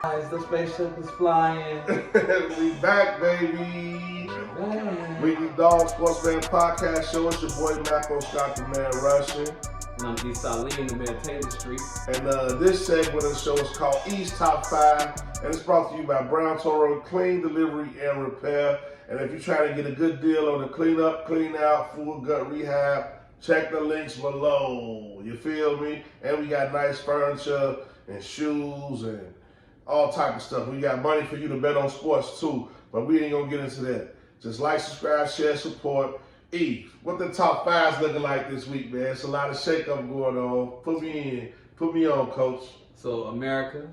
Guys, the spaceship is flying. We back, baby. Man. Weekly Dog Sportsman Podcast Show. It's your boy Mako Scott, the man Russian. And I'm East Salim, the man Taylor Street. And this segment of the show is called East Top 5. And it's brought to you by Brown Toro Clean Delivery and Repair. And if you're trying to get a good deal on the clean up, clean out, full gut rehab, check the links below. You feel me? And we got nice furniture and shoes and all type of stuff. We got money for you to bet on sports too, but we ain't gonna get into that. Just like, subscribe, share, support. What the top 5's looking like this week, man? It's a lot of shake-up going on. Put me on, coach. So America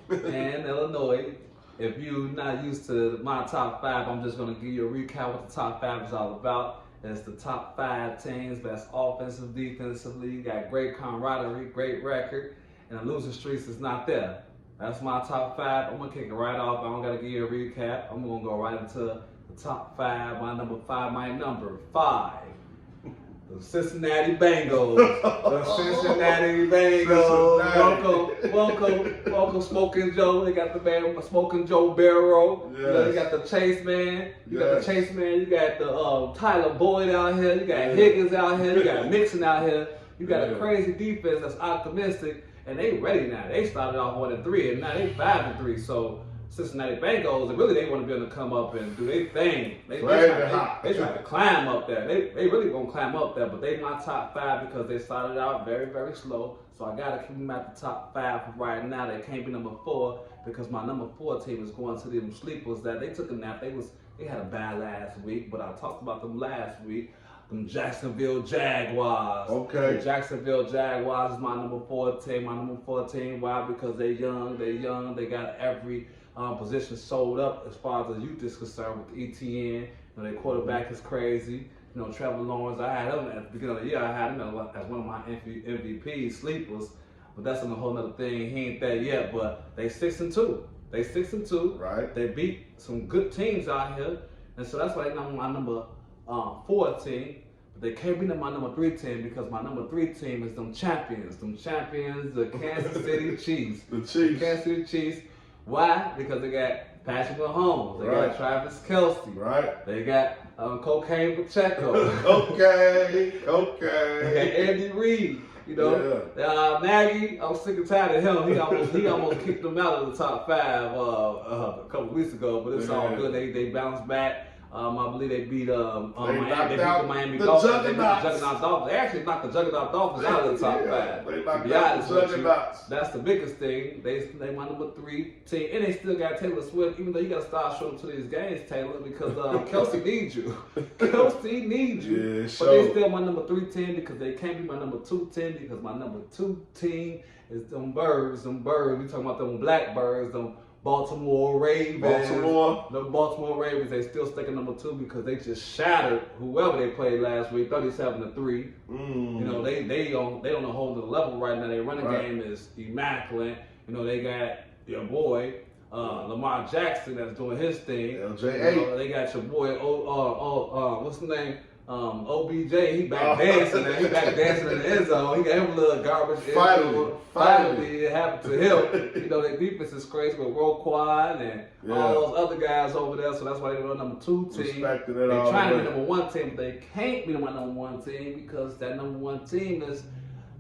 and Illinois, if you're not used to my top 5, I'm just gonna give you a recap what the top 5 is all about. It's the top 5 teams, best offensive, defensively, got great camaraderie, great record, and the losing streaks is not there. That's my top 5. I'm going to kick it right off. I don't got to give you a recap. I'm going to go right into the top 5. My number 5. The Cincinnati Bengals. The Cincinnati Bengals. Welcome, Smoking Joe. They got the man, Smoking Joe Barrow. Yes. You know, you got the Chase Man. You got the Chase Man. You got the Tyler Boyd out here. You got Higgins out here. You got Mixon out here. You got a crazy defense that's optimistic. And they ready now. They started off 1-3, and now they 5-3. So Cincinnati Bengals, really they want to be able to come up and do their thing. They try to climb up there. They really gonna climb up there, but they my top 5 because they started out very, very slow. So I gotta keep them at the top 5 for right now. They can't be number 4 because my number 4 team is going to them sleepers that they took a nap. They had a bad last week, but I talked about them last week. Them Jacksonville Jaguars. Okay. The Jacksonville Jaguars is my number 4 team. My number 4 team. Why? Because they're young. They got every position sold up as far as the youth is concerned with ETN. You know, their quarterback is crazy. You know, Trevor Lawrence. I had him at the beginning of the year. I had him as one of my MVP sleepers. But that's a whole other thing. He ain't there yet. But they 6-2. They 6-2. Right. They beat some good teams out here, and so that's why they're my number 4 team, but they can't be my number 3 team because my number 3 team is them champions, the Kansas City Chiefs. The Chiefs. Kansas City Chiefs. Why? Because they got Patrick Mahomes, they got Travis Kelce, right? They got Cocaine Pacheco. Okay. They got Andy Reid. You know, Nagy, I'm sick and tired of him. He almost kicked them out of the top 5 a couple weeks ago, but it's all good. They bounced back. I believe they beat Miami. They beat the Miami Dolphins. They beat the Juggernaut Dolphins. They actually knocked the Juggernaut Dolphins out of the top 5. To be honest with you, that's the biggest thing. They my number 3 team, and they still got Taylor Swift. Even though you got to start showing up to these games, Taylor, because Kelsey needs you. Kelsey needs you. Yeah, but they still my number 3 team because they can't be my number 2 team because my number 2 team is them birds. We talking about them blackbirds. Them Baltimore Ravens. The Baltimore Ravens, they still sticking number 2 because they just shattered whoever they played last week, 37-3. You know, they on a whole other level right now. Their running game is immaculate. You know, they got your boy Lamar Jackson that's doing his thing. LJ8. You know, they got your boy what's the name? OBJ, he back dancing now. He back dancing in the end zone. He got him a little garbage. Finally, it happened to him. You know, their defense is crazy with Roquan and all those other guys over there. So that's why they're number 2 team. They're trying to be number 1 team, but they can't be my number 1 team because that number 1 team is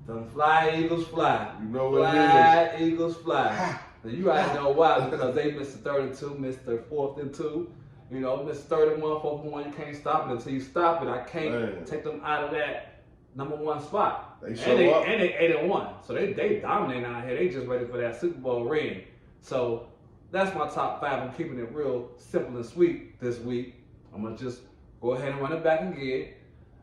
the Fly Eagles Fly. You know what Fly Eagles Fly. Now, you already know why, because they missed the 3rd and 2, missed the 4th and 2. You know, Mr. 31, 4th and 1, you can't stop it until you stop it. I can't take them out of that number 1 spot. They show up. And they 8-1. So they dominate out here. They just ready for that Super Bowl ring. So that's my top 5. I'm keeping it real simple and sweet this week. I'm going to just go ahead and run it back again.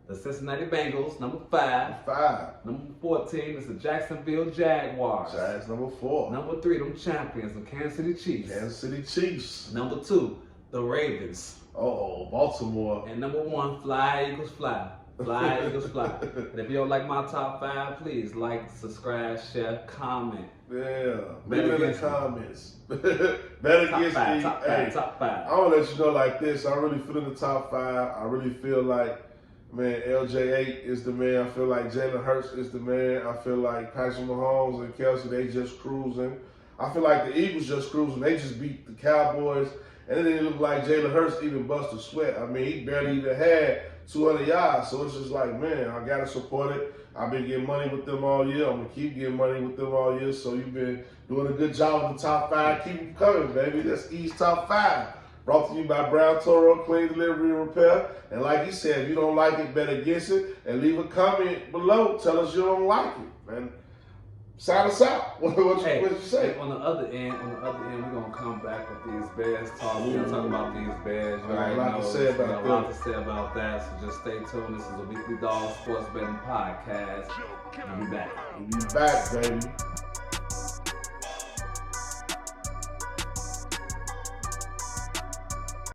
The Cincinnati Bengals, number 5. Number 14 is the Jacksonville Jaguars. Jags, number 4. Number 3, them champions, the Kansas City Chiefs. Kansas City Chiefs. Number 2, the Ravens. Oh, Baltimore. And number 1, Fly Eagles Fly. Fly Eagles Fly. And if you don't like my top 5, please like, subscribe, share, comment. Yeah, leave it in the comments. Bet against me. Top 5. I want to let you know like this. I really feel in the top 5. I really feel like, man, LJ8 is the man. I feel like Jalen Hurts is the man. I feel like Patrick Mahomes and Kelsey, they just cruising. I feel like the Eagles just cruising. They just beat the Cowboys, and it didn't look like Jalen Hurts even busted sweat. I mean, he barely even had 200 yards. So it's just like, man, I gotta support it. I've been getting money with them all year. I'm gonna keep getting money with them all year. So you've been doing a good job with the top 5. Keep them coming, baby. That's East Top 5. Brought to you by Brown Toro, Clean Delivery and Repair. And like he said, if you don't like it, bet against it. And leave a comment below. Tell us you don't like it, man. Shout us out. What you say? On the other end, we're gonna come back with these Bears talk. We're gonna talk about these Bears. You already know. A lot to say about that. So just stay tuned. This is a Weekly Dog Sports Betting Podcast. We'll be back. We'll be back, baby.